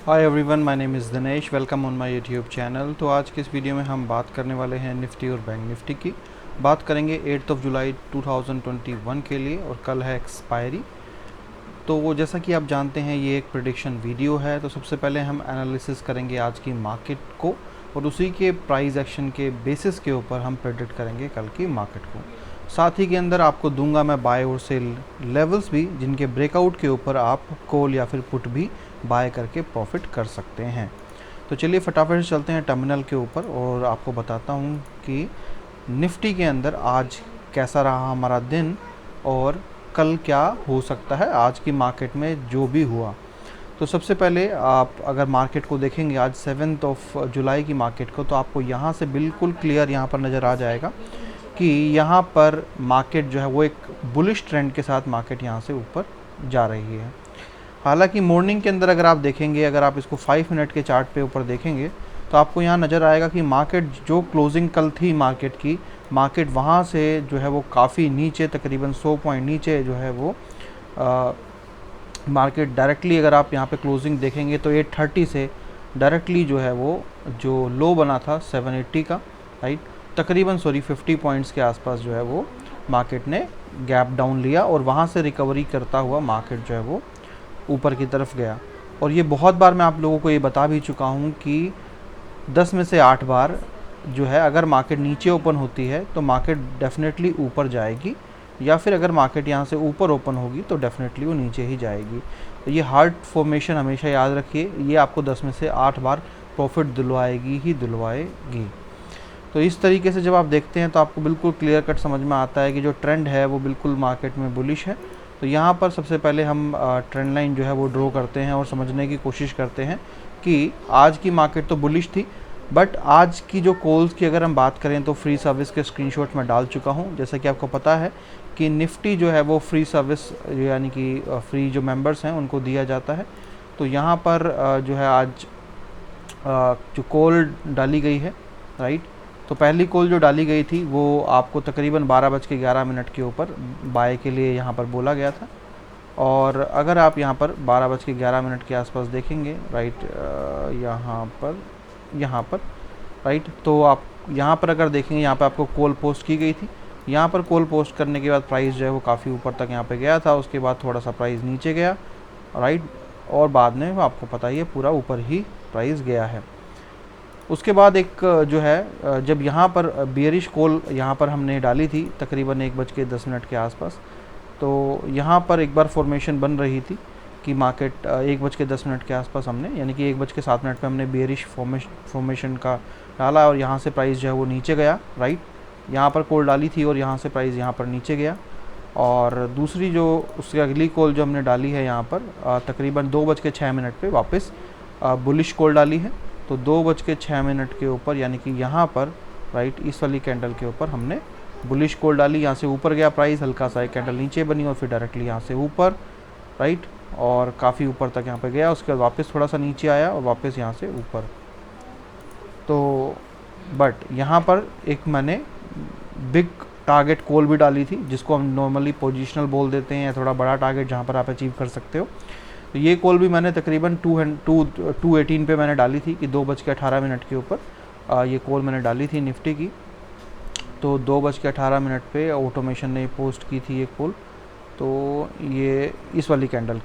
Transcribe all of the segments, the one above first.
Hi everyone, my name is Dinesh. Welcome on my YouTube channel. तो आज के इस वीडियो में हम बात करने वाले हैं निफ्टी और बैंक निफ्टी की। बात करेंगे 8 जुलाई 2021 के लिए, और कल है एक्सपायरी। तो वो जैसा कि आप जानते हैं, ये एक प्रिडिक्शन वीडियो है। तो सबसे पहले हम एनालिसिस करेंगे आज की मार्केट को, और उसी के प्राइस एक्शन के बेसिस के ऊपर हम प्रेडिक्ट करेंगे कल की मार्केट को। साथ ही के अंदर आपको दूंगा मैं बाय और सेल लेवल्स भी, जिनके ब्रेकआउट के ऊपर आप कॉल या फिर पुट भी बाय करके प्रॉफिट कर सकते हैं। तो चलिए फटाफट से चलते हैं टर्मिनल के ऊपर, और आपको बताता हूँ कि निफ्टी के अंदर आज कैसा रहा हमारा दिन, और कल क्या हो सकता है आज की मार्केट में जो भी हुआ। तो सबसे पहले आप अगर मार्केट को देखेंगे आज 7 जुलाई की मार्केट को, तो आपको यहाँ से बिल्कुल क्लियर यहाँ पर नज़र आ जाएगा कि यहाँ पर मार्केट जो है वो एक बुलिश ट्रेंड के साथ मार्केट यहाँ से ऊपर जा रही है। हालांकि मॉर्निंग के अंदर अगर आप देखेंगे, अगर आप इसको 5 मिनट के चार्ट पे ऊपर देखेंगे, तो आपको यहाँ नज़र आएगा कि मार्केट जो क्लोजिंग कल थी मार्केट की, मार्केट वहाँ से जो है वो काफ़ी नीचे, तकरीबन 100 पॉइंट नीचे जो है वो मार्केट डायरेक्टली, अगर आप यहाँ पे क्लोजिंग देखेंगे तो 830 से डायरेक्टली जो है वो जो लो बना था 780 का, राइट, तकरीबन 50 पॉइंट्स के आसपास जो है वो मार्केट ने गैप डाउन लिया, और वहाँ से रिकवरी करता हुआ मार्केट जो है वो ऊपर की तरफ गया। और ये बहुत बार मैं आप लोगों को ये बता भी चुका हूँ कि 10 में से 8 बार जो है, अगर मार्केट नीचे ओपन होती है तो मार्केट डेफिनेटली ऊपर जाएगी, या फिर अगर मार्केट यहाँ से ऊपर ओपन होगी तो डेफिनेटली वो नीचे ही जाएगी। तो ये हार्ड फॉर्मेशन हमेशा याद रखिए, ये आपको 10 में से 8 बार प्रॉफिट दिलवाएगी ही दिलवाएगी। तो इस तरीके से जब आप देखते हैं तो आपको बिल्कुल क्लियर कट समझ में आता है कि जो ट्रेंड है वो बिल्कुल मार्केट में बुलिश है। तो यहाँ पर सबसे पहले हम ट्रेंड लाइन जो है वो ड्रॉ करते हैं और समझने की कोशिश करते हैं कि आज की मार्केट तो बुलिश थी, बट आज की जो कॉल्स की अगर हम बात करें तो फ्री सर्विस के स्क्रीनशॉट मैं डाल चुका हूँ। जैसा कि आपको पता है कि निफ्टी जो है वो फ्री सर्विस, यानी कि फ्री जो मेंबर्स हैं उनको दिया जाता है। तो यहाँ पर जो है आज जो कॉल डाली गई है, राइट, तो पहली कॉल जो डाली गई थी वो आपको तकरीबन 12:11 के ऊपर बाय के लिए यहाँ पर बोला गया था। और अगर आप यहाँ पर 12:11 के आसपास देखेंगे, राइट, यहाँ पर राइट, तो आप यहाँ पर अगर देखेंगे, यहाँ पर आपको कॉल पोस्ट की गई थी। यहाँ पर कॉल पोस्ट करने के बाद प्राइस जो है वो काफ़ी ऊपर तक यहाँ पे गया था, उसके बाद थोड़ा सा प्राइस नीचे गया, राइट, और बाद में आपको पता ही है पूरा ऊपर ही प्राइस गया है। उसके बाद एक जो है, जब यहाँ पर बियरिश कॉल यहाँ पर हमने डाली थी तकरीबन 1:10 के आसपास, तो यहाँ पर एक बार फॉर्मेशन बन रही थी कि मार्केट 1:10 के आसपास हमने, यानी कि 1:07 पे हमने बियरिश फॉर्मेशन का डाला, और यहाँ से प्राइस जो है वो नीचे गया, राइट, यहाँ पर कॉल डाली थी और यहाँ से प्राइस यहाँ पर नीचे गया। और दूसरी जो उसकी अगली कॉल जो हमने डाली है यहाँ पर तकरीबन 2:06 पे वापस बुलिश कॉल डाली है। तो 2:06 के ऊपर, यानी कि यहाँ पर, राइट, इस वाली कैंडल के ऊपर हमने बुलिश कॉल डाली। यहाँ से ऊपर गया प्राइस, हल्का सा एक कैंडल नीचे बनी और फिर डायरेक्टली यहाँ से ऊपर, राइट, और काफ़ी ऊपर तक यहाँ पे गया। उसके बाद वापस थोड़ा सा नीचे आया और वापस यहाँ से ऊपर। तो बट यहाँ पर एक मैंने बिग टारगेट कॉल भी डाली थी, जिसको हम नॉर्मली पोजिशनल बोल देते हैं, या थोड़ा बड़ा टारगेट जहाँ पर आप अचीव कर सकते हो। तो ये कॉल भी मैंने तकरीबन 218 पे मैंने डाली थी कि 2:18 के ऊपर ये कॉल मैंने डाली थी निफ्टी की। तो 2:18 पे ऑटोमेशन ने पोस्ट की थी ये कॉल। तो ये इस वाली कैंडल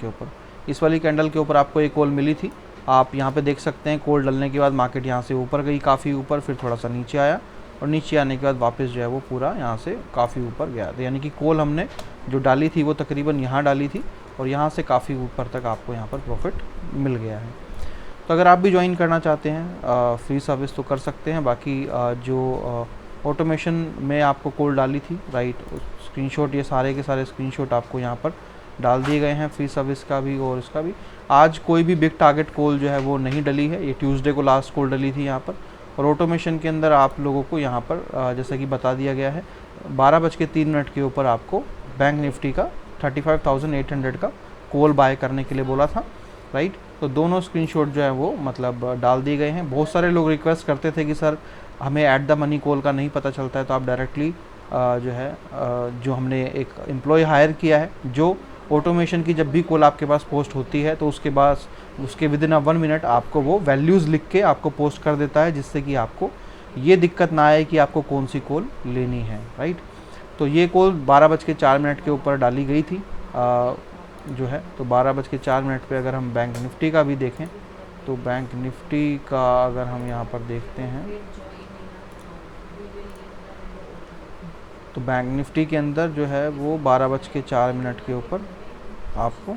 के ऊपर आपको एक कॉल मिली थी। आप यहाँ पे देख सकते हैं कॉल डालने के बाद मार्केट यहाँ से ऊपर गई काफ़ी ऊपर, फिर थोड़ा सा नीचे आया, और नीचे आने के बाद वापस जो है वो पूरा यहाँ से काफ़ी ऊपर गया। तो यानी कि कॉल हमने जो डाली थी वो तकरीबन यहाँ डाली थी, और यहाँ से काफ़ी ऊपर तक आपको यहाँ पर प्रॉफिट मिल गया है। तो अगर आप भी ज्वाइन करना चाहते हैं फ्री सर्विस तो कर सकते हैं। बाकी जो ऑटोमेशन में आपको कॉल डाली थी, राइट, स्क्रीनशॉट, ये सारे के सारे स्क्रीनशॉट आपको यहाँ पर डाल दिए गए हैं, फ्री सर्विस का भी और इसका भी। आज कोई भी बिग टारगेट कॉल जो है वो नहीं डली है, ये ट्यूसडे को लास्ट कॉल डली थी यहाँ पर। और ऑटोमेशन के अंदर आप लोगों को यहाँ पर जैसा कि बता दिया गया है, 12:03 के ऊपर आपको बैंक निफ्टी का 35,800 का कॉल बाय करने के लिए बोला था, राइट। तो दोनों स्क्रीनशॉट जो है वो मतलब डाल दिए गए हैं। बहुत सारे लोग रिक्वेस्ट करते थे कि सर हमें ऐट द मनी कॉल का नहीं पता चलता है, तो आप डायरेक्टली जो है जो हमने एक एम्प्लॉय हायर किया है जो ऑटोमेशन की जब भी कॉल आपके पास पोस्ट होती है तो उसके बाद उसके विद इन 1 मिनट आपको वो वैल्यूज़ लिख के आपको पोस्ट कर देता है, जिससे कि आपको ये दिक्कत ना आए कि आपको कौन सी कॉल लेनी है, राइट। तो ये कॉल 12:04 के ऊपर डाली गई थी जो है। तो 12:04 पे अगर हम बैंक निफ्टी का भी देखें तो बैंक निफ्टी का अगर हम यहाँ पर देखते हैं तो बैंक निफ्टी के अंदर जो है वो 12:04 के ऊपर आपको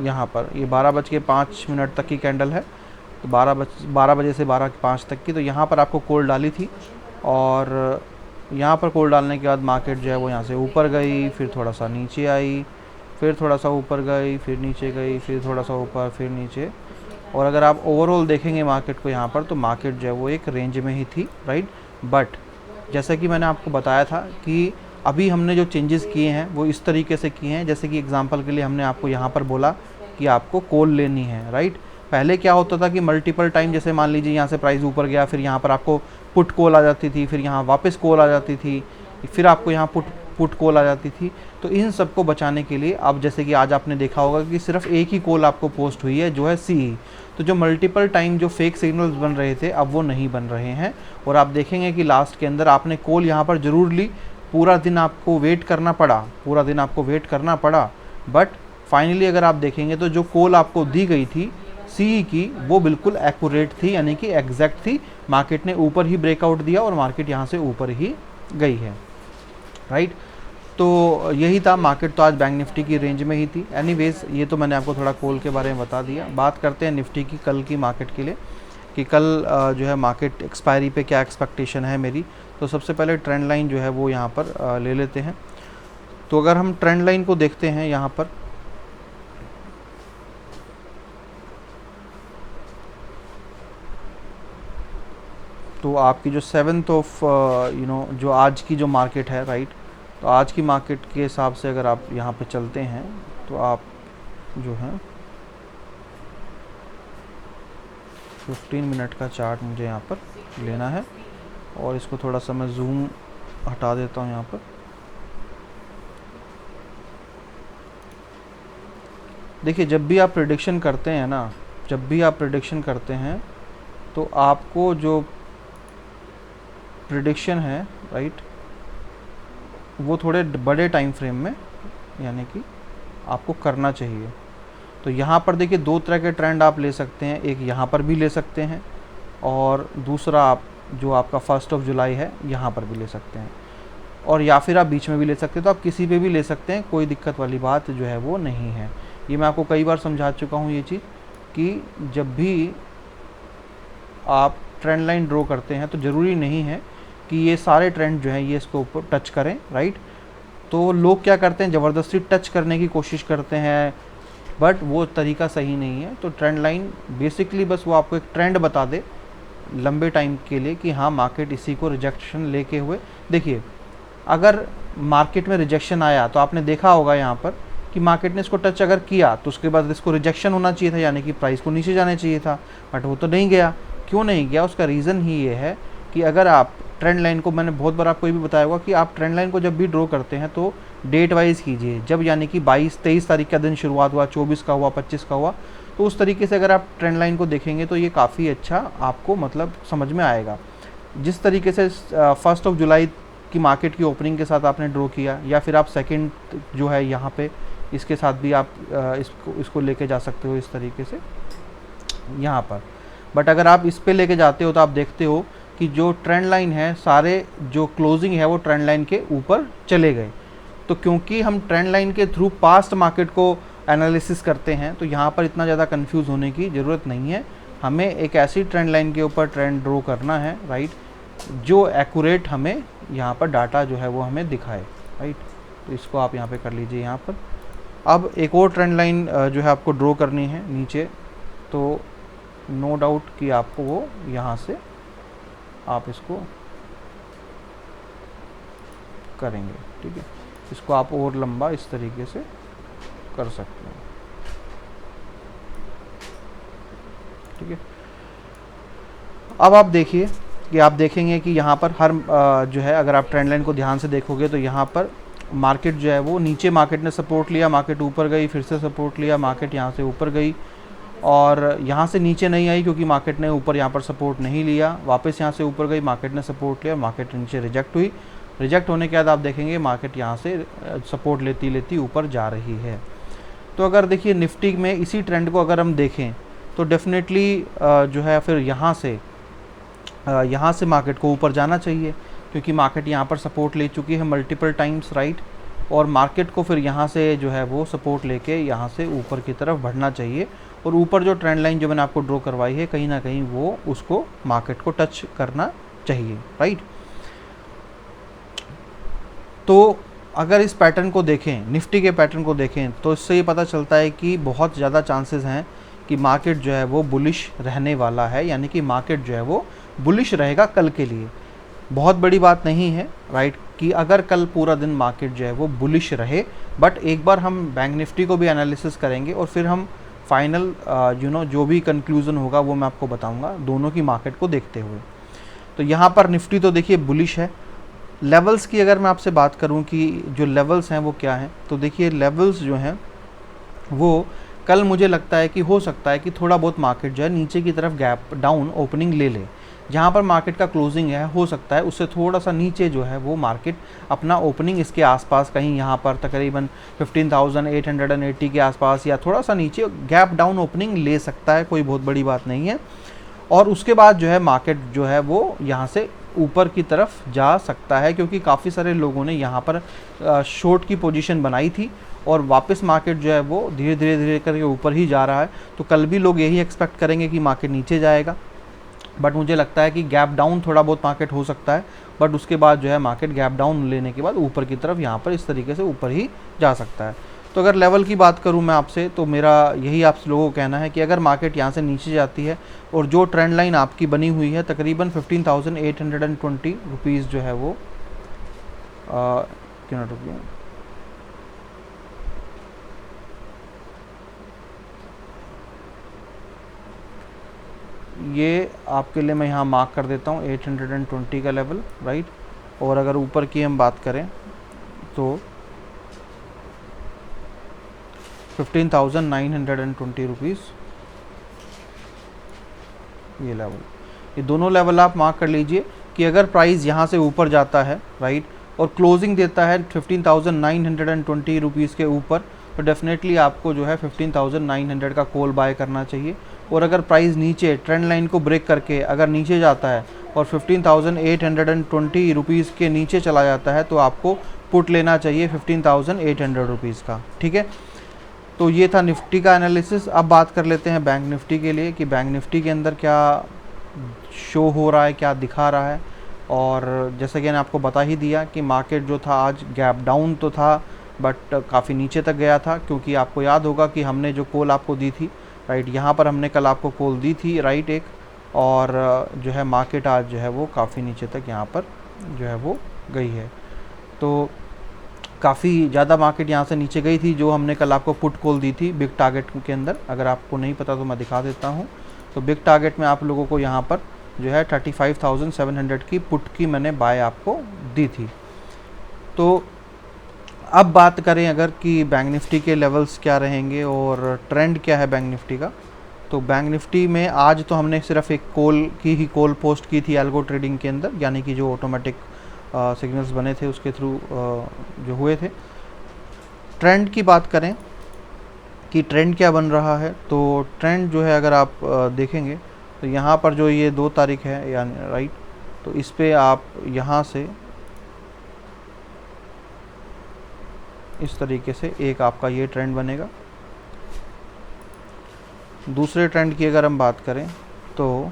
यहाँ पर ये 12:05 तक की कैंडल है। तो 12 बजे से 12:05 तक की, तो यहाँ पर आपको कॉल डाली थी और यहाँ पर कॉल डालने के बाद मार्केट जो है वो यहाँ से ऊपर गई, फिर थोड़ा सा नीचे आई, फिर थोड़ा सा ऊपर गई, फिर नीचे गई, फिर थोड़ा सा ऊपर, फिर नीचे। और अगर आप ओवरऑल देखेंगे मार्केट को यहाँ पर, तो मार्केट जो है वो एक रेंज में ही थी, राइट। बट जैसा कि मैंने आपको बताया था कि अभी हमने जो चेंजेस किए हैं वो इस तरीके से किए हैं, जैसे कि एग्जांपल के लिए हमने आपको यहाँ पर बोला कि आपको कॉल लेनी है, राइट। पहले क्या होता था कि मल्टीपल टाइम, जैसे मान लीजिए यहाँ से प्राइस ऊपर गया, फिर यहाँ पर आपको पुट कॉल आ जाती थी, फिर यहाँ वापस कॉल आ जाती थी, फिर आपको यहाँ पुट कॉल आ जाती थी। तो इन सबको बचाने के लिए अब जैसे कि आज आपने देखा होगा कि सिर्फ एक ही कॉल आपको पोस्ट हुई है जो है सी। तो जो मल्टीपल टाइम जो फेक सिग्नल्स बन रहे थे अब वो नहीं बन रहे हैं। और आप देखेंगे कि लास्ट के अंदर आपने कॉल यहाँ पर ज़रूर ली, पूरा दिन आपको वेट करना पड़ा, बट फाइनली अगर आप देखेंगे तो जो कॉल आपको दी गई थी सी की वो बिल्कुल एक्यूरेट थी, यानी कि एग्जैक्ट थी। मार्केट ने ऊपर ही ब्रेकआउट दिया और मार्केट यहाँ से ऊपर ही गई है, राइट। तो यही था मार्केट, तो आज बैंक निफ्टी की रेंज में ही थी। एनीवेज ये तो मैंने आपको थोड़ा कॉल के बारे में बता दिया। बात करते हैं निफ्टी की कल की मार्केट के लिए कि कल जो है मार्केट एक्सपायरी पे क्या एक्सपेक्टेशन है मेरी। तो सबसे पहले ट्रेंड लाइन जो है वो यहाँ पर ले लेते हैं। तो अगर हम ट्रेंड लाइन को देखते हैं यहाँ पर, तो आपकी जो 7 जो आज की जो मार्केट है, राइट। तो आज की मार्केट के हिसाब से अगर आप यहाँ पे चलते हैं तो आप जो है 15 मिनट का चार्ट मुझे यहाँ पर लेना है और इसको थोड़ा सा मैं जूम हटा देता हूँ यहाँ पर। देखिए जब भी आप प्रेडिक्शन करते हैं ना, तो आपको जो प्रेडिक्शन है, राइट, वो थोड़े बड़े टाइम फ्रेम में यानी कि आपको करना चाहिए। तो यहाँ पर देखिए 2 तरह के ट्रेंड आप ले सकते हैं, एक यहाँ पर भी ले सकते हैं और दूसरा आप जो आपका 1 जुलाई है यहाँ पर भी ले सकते हैं, और या फिर आप बीच में भी ले सकते हैं। तो आप किसी पे भी ले सकते हैं, कोई दिक्कत वाली बात जो है वो नहीं है। ये मैं आपको कई बार समझा चुका हूँ ये चीज़ कि जब भी आप ट्रेंड लाइन ड्रॉ करते हैं तो ज़रूरी नहीं है कि ये सारे ट्रेंड जो हैं ये इसको ऊपर टच करें, राइट। तो लोग क्या करते हैं, ज़बरदस्ती टच करने की कोशिश करते हैं, बट वो तरीका सही नहीं है। तो ट्रेंड लाइन बेसिकली बस वो आपको एक ट्रेंड बता दे लंबे टाइम के लिए कि हाँ मार्केट इसी को रिजेक्शन लेके हुए। देखिए अगर मार्केट में रिजेक्शन आया तो आपने देखा होगा यहाँ पर कि मार्केट ने इसको टच अगर किया तो उसके बाद इसको रिजेक्शन होना चाहिए था, यानी कि प्राइस को नीचे जाना चाहिए था, बट वो तो नहीं गया। क्यों नहीं गया, उसका रीज़न ही ये है कि अगर आप ट्रेंड लाइन को, मैंने बहुत बार आपको ये भी बताया होगा कि आप ट्रेंड लाइन को जब भी ड्रॉ करते हैं तो डेट वाइज कीजिए। जब यानी कि 22-23 तारीख का दिन शुरुआत हुआ, 24 का हुआ, 25 का हुआ, तो उस तरीके से अगर आप ट्रेंड लाइन को देखेंगे तो ये काफ़ी अच्छा आपको मतलब समझ में आएगा। जिस तरीके से 1 जुलाई की मार्केट की ओपनिंग के साथ आपने ड्रॉ किया, या फिर आप सेकंड जो है यहाँ पे इसके साथ भी आप इसको लेके जा सकते हो इस तरीके से यहाँ पर। बट अगर आप इस पे लेके जाते हो तो आप देखते हो कि जो ट्रेंड लाइन है, सारे जो क्लोजिंग है वो ट्रेंड लाइन के ऊपर चले गए। तो क्योंकि हम ट्रेंड लाइन के थ्रू पास्ट मार्केट को एनालिसिस करते हैं तो यहाँ पर इतना ज़्यादा कंफ्यूज होने की ज़रूरत नहीं है। हमें एक ऐसी ट्रेंड लाइन के ऊपर ट्रेंड ड्रॉ करना है, राइट, जो एक्यूरेट हमें यहाँ पर डाटा जो है वो हमें दिखाए, राइट। तो इसको आप यहाँ पे कर लीजिए यहाँ पर। अब एक और ट्रेंड लाइन जो है आपको ड्रॉ करनी है नीचे, तो नो डाउट कि आपको वो यहाँ से आप इसको करेंगे, ठीक है। इसको आप और लंबा इस तरीके से कर सकते हैं, ठीक है। अब आप देखिए कि आप देखेंगे कि यहाँ पर हर जो है, अगर आप ट्रेंड लाइन को ध्यान से देखोगे तो यहाँ पर मार्केट जो है वो नीचे, मार्केट ने सपोर्ट लिया, मार्केट ऊपर गई, फिर से सपोर्ट लिया, मार्केट यहाँ से ऊपर गई और यहाँ से नीचे नहीं आई क्योंकि मार्केट ने ऊपर यहाँ पर सपोर्ट नहीं लिया, वापस यहाँ से ऊपर गई, मार्केट ने सपोर्ट लिया, मार्केट नीचे रिजेक्ट हुई। रिजेक्ट होने के बाद आप देखेंगे मार्केट यहाँ से सपोर्ट लेती लेती ऊपर जा रही है। तो अगर देखिए निफ्टी में इसी ट्रेंड को अगर हम देखें तो डेफिनेटली जो है फिर यहाँ से मार्केट को ऊपर जाना चाहिए क्योंकि मार्केट यहाँ पर सपोर्ट ले चुकी है मल्टीपल टाइम्स, राइट। और मार्केट को फिर यहाँ से जो है वो सपोर्ट लेके यहाँ से ऊपर की तरफ बढ़ना चाहिए और ऊपर जो ट्रेंड लाइन जो मैंने आपको ड्रॉ करवाई है कहीं ना कहीं वो उसको मार्केट को टच करना चाहिए, राइट। तो अगर इस पैटर्न को देखें, निफ्टी के पैटर्न को देखें, तो इससे ये पता चलता है कि बहुत ज़्यादा चांसेस हैं कि मार्केट जो है वो बुलिश रहने वाला है, यानी कि मार्केट जो है वो बुलिश रहेगा कल के लिए। बहुत बड़ी बात नहीं है, राइट, कि अगर कल पूरा दिन मार्केट जो है वो बुलिश रहे, बट एक बार हम बैंक निफ्टी को भी एनालिसिस करेंगे और फिर हम फाइनल जो भी कंक्लूज़न होगा वो मैं आपको बताऊंगा दोनों की मार्केट को देखते हुए। तो यहाँ पर निफ्टी तो देखिए बुलिश है। लेवल्स की अगर मैं आपसे बात करूं कि जो लेवल्स हैं वो क्या हैं, तो देखिए लेवल्स जो हैं वो कल मुझे लगता है कि हो सकता है कि थोड़ा बहुत मार्केट जो है नीचे की तरफ गैप डाउन ओपनिंग ले ले। जहाँ पर मार्केट का क्लोजिंग है हो सकता है उससे थोड़ा सा नीचे जो है वो मार्केट अपना ओपनिंग इसके आसपास कहीं यहाँ पर तकरीबन 15,880 के आसपास या थोड़ा सा नीचे गैप डाउन ओपनिंग ले सकता है, कोई बहुत बड़ी बात नहीं है। और उसके बाद जो है मार्केट जो है वो यहाँ से ऊपर की तरफ जा सकता है क्योंकि काफ़ी सारे लोगों ने यहाँ पर शॉर्ट की पोजीशन बनाई थी और वापस मार्केट जो है वो धीरे धीरे करके ऊपर ही जा रहा है। तो कल भी लोग यही एक्सपेक्ट करेंगे कि मार्केट नीचे जाएगा, बट मुझे लगता है कि गैप डाउन थोड़ा बहुत मार्केट हो सकता है, बट उसके बाद जो है मार्केट गैप डाउन लेने के बाद ऊपर की तरफ यहाँ पर इस तरीके से ऊपर ही जा सकता है। तो अगर लेवल की बात करूँ मैं आपसे, तो मेरा यही आप लोगों को कहना है कि अगर मार्केट यहाँ से नीचे जाती है और जो ट्रेंड लाइन आपकी बनी हुई है तकरीबन 15,820 रुपीज़ जो है वो क्यों रुपये ये आपके लिए मैं यहाँ मार्क कर देता हूँ 820 का लेवल, राइट। और अगर ऊपर की हम बात करें तो 15,920 रुपीज़ ये लेवल, ये दोनों लेवल आप मार्क कर लीजिए कि अगर प्राइस यहाँ से ऊपर जाता है, राइट, और क्लोजिंग देता है 15,920 रुपीज़ के ऊपर, तो डेफिनेटली आपको जो है 15,900 का कॉल बाय करना चाहिए। और अगर प्राइस नीचे ट्रेंड लाइन को ब्रेक करके अगर नीचे जाता है और 15,820 रुपीज़ के नीचे चला जाता है तो आपको पुट लेना चाहिए 15,800 रुपीज़ का, ठीक है। तो ये था निफ्टी का एनालिसिस। अब बात कर लेते हैं बैंक निफ्टी के लिए कि बैंक निफ्टी के अंदर क्या शो हो रहा है, क्या दिखा रहा है। और जैसे कि मैंने आपको बता ही दिया कि मार्केट जो था आज गैप डाउन तो था बट काफ़ी नीचे तक गया था, क्योंकि आपको याद होगा कि हमने जो कॉल आपको दी थी, राइट, यहाँ पर हमने कल आपको कॉल दी थी, राइट, एक, और जो है मार्केट आज जो है वो काफ़ी नीचे तक यहाँ पर जो है वो गई है। तो काफ़ी ज़्यादा मार्केट यहाँ से नीचे गई थी, जो हमने कल आपको पुट कॉल दी थी बिग टारगेट के अंदर। अगर आपको नहीं पता तो मैं दिखा देता हूँ। तो बिग टारगेट में आप लोगों को यहाँ पर जो है 35,700 की पुट की मैंने बाय आपको दी थी। तो अब बात करें अगर कि बैंक निफ्टी के लेवल्स क्या रहेंगे और ट्रेंड क्या है बैंक निफ्टी का, तो बैंक निफ्टी में आज तो हमने सिर्फ एक कॉल की ही कॉल पोस्ट की थी एल्गो ट्रेडिंग के अंदर, यानी कि जो ऑटोमेटिक सिग्नल्स बने थे उसके थ्रू जो हुए थे। ट्रेंड की बात करें कि ट्रेंड क्या बन रहा है, तो ट्रेंड जो है अगर आप देखेंगे तो यहाँ पर जो ये 2 तारीख है यानी, राइट, तो इस पे आप यहाँ से इस तरीके से एक आपका ये ट्रेंड बनेगा। दूसरे ट्रेंड की अगर हम बात करें तो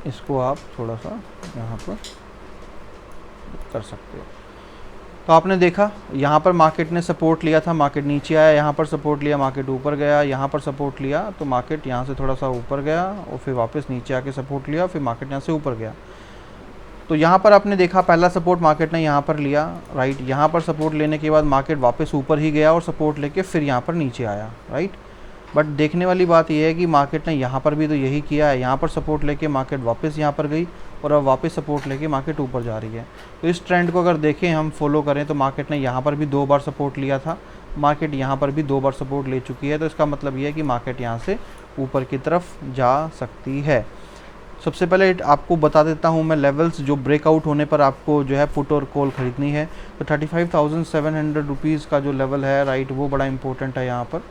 इसको आप थोड़ा सा यहाँ पर कर सकते हो। तो आपने देखा यहाँ पर मार्केट ने सपोर्ट लिया था, मार्केट नीचे आया, यहाँ पर सपोर्ट लिया, मार्केट ऊपर गया, यहाँ पर सपोर्ट लिया तो मार्केट यहाँ से थोड़ा सा ऊपर गया और फिर वापस नीचे आके सपोर्ट लिया, फिर मार्केट यहाँ से ऊपर गया। तो यहाँ पर आपने देखा पहला सपोर्ट मार्केट ने यहाँ पर लिया, राइट, यहाँ पर सपोर्ट लेने के बाद मार्केट वापस ऊपर ही गया और सपोर्ट लेके फिर यहाँ पर नीचे आया, राइट। बट देखने वाली बात यह है कि मार्केट ने यहाँ पर भी तो यही किया है, यहाँ पर सपोर्ट लेके मार्केट वापस यहाँ पर गई और अब वापस सपोर्ट लेके मार्केट ऊपर जा रही है। तो इस ट्रेंड को अगर देखें, हम फॉलो करें, तो मार्केट ने यहाँ पर भी 2 बार सपोर्ट लिया था, मार्केट यहाँ पर भी 2 बार सपोर्ट ले चुकी है। तो इसका मतलब ये है कि मार्केट यहाँ से ऊपर की तरफ जा सकती है। सबसे पहले आपको बता देता हूँ मैं लेवल्स, जो ब्रेकआउट होने पर आपको जो है पुट और कॉल ख़रीदनी है। तो 35,700 रुपीज़ का जो लेवल है, राइट, वो बड़ा इंपॉर्टेंट है। यहाँ पर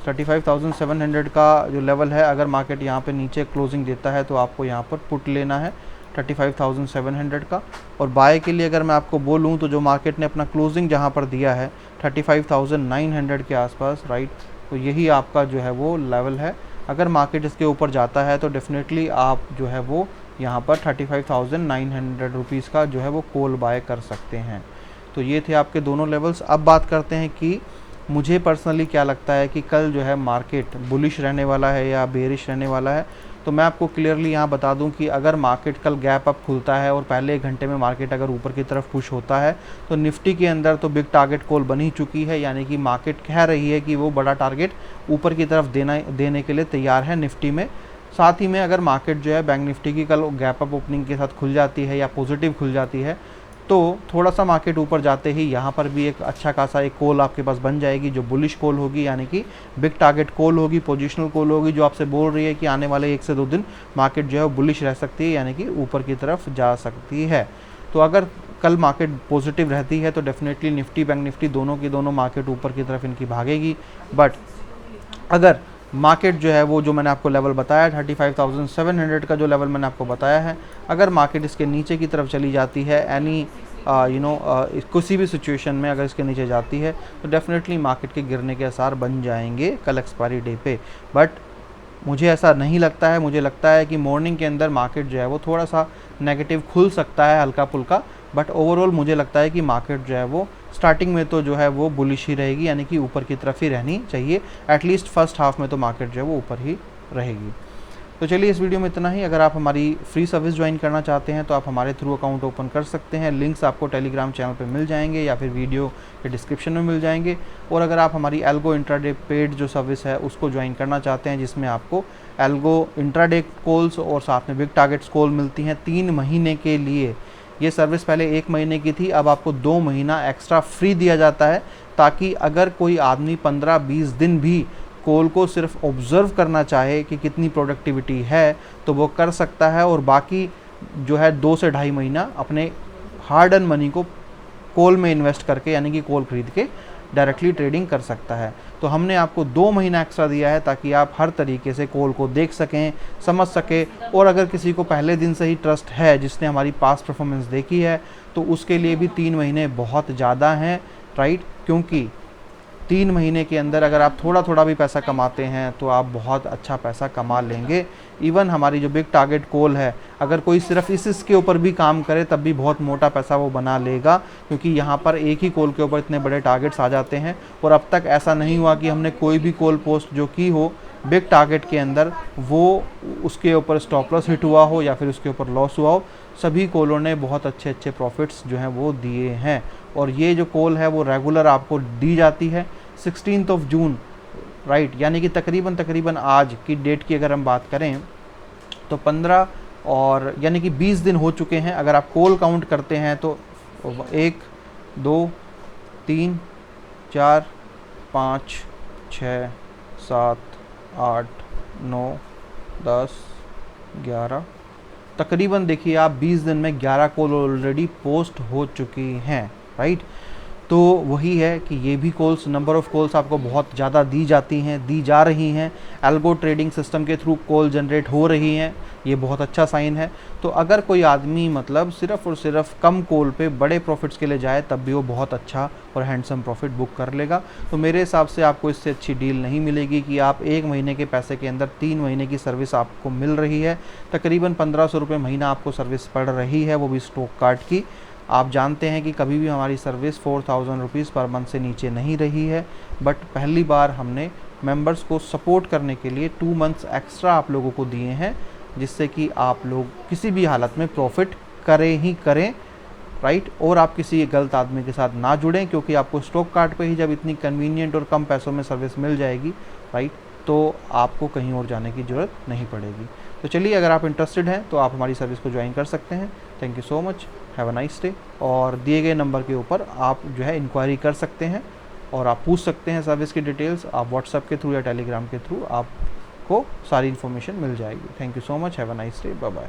35,700 का जो लेवल है, अगर मार्केट यहाँ पे नीचे क्लोजिंग देता है तो आपको यहाँ पर पुट लेना है 35,700 का। और बाय के लिए अगर मैं आपको बोलूँ तो जो मार्केट ने अपना क्लोजिंग जहाँ पर दिया है 35,900 के आसपास, राइट, तो यही आपका जो है वो लेवल है। अगर मार्केट इसके ऊपर जाता है तो डेफिनेटली आप जो है वो यहाँ पर 35,900 रुपीज़ का जो है वो कॉल बाय कर सकते हैं। तो ये थे आपके दोनों लेवल्स। अब बात करते हैं कि मुझे पर्सनली क्या लगता है कि कल जो है मार्केट बुलिश रहने वाला है या बेरिश रहने वाला है। तो मैं आपको क्लियरली यहाँ बता दूं कि अगर मार्केट कल गैप अप खुलता है और पहले 1 घंटे में मार्केट अगर ऊपर की तरफ पुश होता है तो निफ्टी के अंदर तो बिग टारगेट कॉल बन ही चुकी है, यानी कि मार्केट कह रही है कि वो बड़ा टारगेट ऊपर की तरफ देने के लिए तैयार है निफ्टी में। साथ ही में अगर मार्केट जो है बैंक निफ्टी की कल गैप अप ओपनिंग के साथ खुल जाती है या पॉजिटिव खुल जाती है तो थोड़ा सा मार्केट ऊपर जाते ही यहाँ पर भी एक अच्छा खासा एक कॉल आपके पास बन जाएगी, जो बुलिश कॉल होगी, यानी कि बिग टारगेट कॉल होगी, पोजिशनल कॉल होगी, जो आपसे बोल रही है कि आने वाले 1 से 2 दिन मार्केट जो है बुलिश रह सकती है, यानी कि ऊपर की तरफ जा सकती है। तो अगर कल मार्केट पॉजिटिव रहती है तो डेफिनेटली निफ्टी बैंक निफ्टी दोनों की दोनों मार्केट ऊपर की तरफ इनकी भागेगी। बट अगर मार्केट जो है वो जो मैंने आपको लेवल बताया 35,700 का जो लेवल मैंने आपको बताया है, अगर मार्केट इसके नीचे की तरफ चली जाती है एनी किसी भी सिचुएशन में अगर इसके नीचे जाती है तो डेफिनेटली मार्केट के गिरने के आसार बन जाएंगे कल एक्सपायरी डे पे। बट मुझे ऐसा नहीं लगता है, मुझे लगता है कि मॉर्निंग के अंदर मार्केट जो है वो थोड़ा सा नेगेटिव खुल सकता है हल्का फुल्का, बट ओवरऑल मुझे लगता है कि मार्केट जो है वो स्टार्टिंग में तो जो है वो बुलिश ही रहेगी, यानी कि ऊपर की तरफ ही रहनी चाहिए। एटलीस्ट फर्स्ट हाफ में तो मार्केट जो है वो ऊपर ही रहेगी। तो चलिए इस वीडियो में इतना ही। अगर आप हमारी फ्री सर्विस ज्वाइन करना चाहते हैं तो आप हमारे थ्रू अकाउंट ओपन कर सकते हैं। लिंक्स आपको टेलीग्राम चैनल पे मिल जाएंगे या फिर वीडियो के डिस्क्रिप्शन में मिल जाएंगे। और अगर आप हमारी एल्गो इंट्राडे पेड जो सर्विस है उसको ज्वाइन करना चाहते हैं, जिसमें आपको एल्गो इंट्राडे कॉल्स और साथ में बिग टारगेट्स कॉल मिलती हैं 3 महीने के लिए। ये सर्विस पहले 1 महीने की थी, अब आपको 2 महीना एक्स्ट्रा फ्री दिया जाता है, ताकि अगर कोई आदमी 15-20 दिन भी कॉल को सिर्फ ऑब्ज़र्व करना चाहे कि कितनी प्रोडक्टिविटी है तो वो कर सकता है, और बाकी जो है 2 से 2.5 महीना अपने हार्ड अर्न मनी को कॉल में इन्वेस्ट करके, यानी कि कॉल खरीद के डायरेक्टली ट्रेडिंग कर सकता है। तो हमने आपको 2 महीना एक्स्ट्रा दिया है ताकि आप हर तरीके से कॉल को देख सकें, समझ सकें। और अगर किसी को पहले दिन से ही ट्रस्ट है, जिसने हमारी पास्ट परफॉर्मेंस देखी है, तो उसके लिए भी 3 महीने बहुत ज़्यादा हैं, राइट, क्योंकि 3 महीने के अंदर अगर आप थोड़ा थोड़ा भी पैसा कमाते हैं तो आप बहुत अच्छा पैसा कमा लेंगे। इवन हमारी जो बिग टारगेट कॉल है, अगर कोई सिर्फ इसके ऊपर भी काम करे तब भी बहुत मोटा पैसा वो बना लेगा, क्योंकि यहाँ पर एक ही कॉल के ऊपर इतने बड़े टारगेट्स आ जाते हैं। और अब तक ऐसा नहीं हुआ कि हमने कोई भी कॉल पोस्ट जो की हो बिग टारगेट के अंदर वो उसके ऊपर स्टॉप लॉस हिट हुआ हो या फिर उसके ऊपर लॉस हुआ हो। सभी कॉलों ने बहुत अच्छे अच्छे प्रॉफिट्स जो हैं वो दिए हैं। और ये जो कॉल है वो रेगुलर आपको दी जाती है 16 जून, राइट, यानी कि तकरीबन आज की डेट की अगर हम बात करें तो 15 और यानी कि 20 दिन हो चुके हैं। अगर आप कॉल काउंट करते हैं तो 1 2 3 4 5 6 7 8 9 10 11 तकरीबन देखिए आप 20 दिन में 11 कॉल ऑलरेडी पोस्ट हो चुकी हैं, राइट। तो वही है कि ये भी कॉल्स, नंबर ऑफ़ कॉल्स आपको बहुत ज़्यादा दी जाती हैं, दी जा रही हैं। एल्गो ट्रेडिंग सिस्टम के थ्रू कॉल जनरेट हो रही हैं, ये बहुत अच्छा साइन है। तो अगर कोई आदमी मतलब सिर्फ़ और सिर्फ कम कॉल पे बड़े प्रॉफिट्स के लिए जाए तब भी वो बहुत अच्छा और हैंडसम प्रॉफिट बुक कर लेगा। तो मेरे हिसाब से आपको इससे अच्छी डील नहीं मिलेगी कि आप 1 महीने के पैसे के अंदर 3 महीने की सर्विस आपको मिल रही है। तकरीबन 1500 रुपये महीना आपको सर्विस पड़ रही है, वो भी स्टॉक कार्ड की। आप जानते हैं कि कभी भी हमारी सर्विस 4000 रुपीज़ पर मंथ से नीचे नहीं रही है, बट पहली बार हमने मेंबर्स को सपोर्ट करने के लिए 2 मंथ्स एक्स्ट्रा आप लोगों को दिए हैं, जिससे कि आप लोग किसी भी हालत में प्रॉफिट करें ही करें, राइट। और आप किसी गलत आदमी के साथ ना जुड़ें, क्योंकि आपको स्टॉक कार्ड पे ही जब इतनी कन्वीनियंट और कम पैसों में सर्विस मिल जाएगी, राइट, तो आपको कहीं और जाने की ज़रूरत नहीं पड़ेगी। तो चलिए, अगर आप इंटरेस्टेड हैं तो आप हमारी सर्विस को ज्वाइन कर सकते हैं। Thank you so much, have a nice day. और दिए गए नंबर के ऊपर आप जो है इंक्वायरी कर सकते हैं और आप पूछ सकते हैं सर्विस की डिटेल्स। आप व्हाट्सएप के थ्रू या टेलीग्राम के थ्रू आपको सारी इन्फॉर्मेशन मिल जाएगी। Thank you so much, have a nice day, bye bye.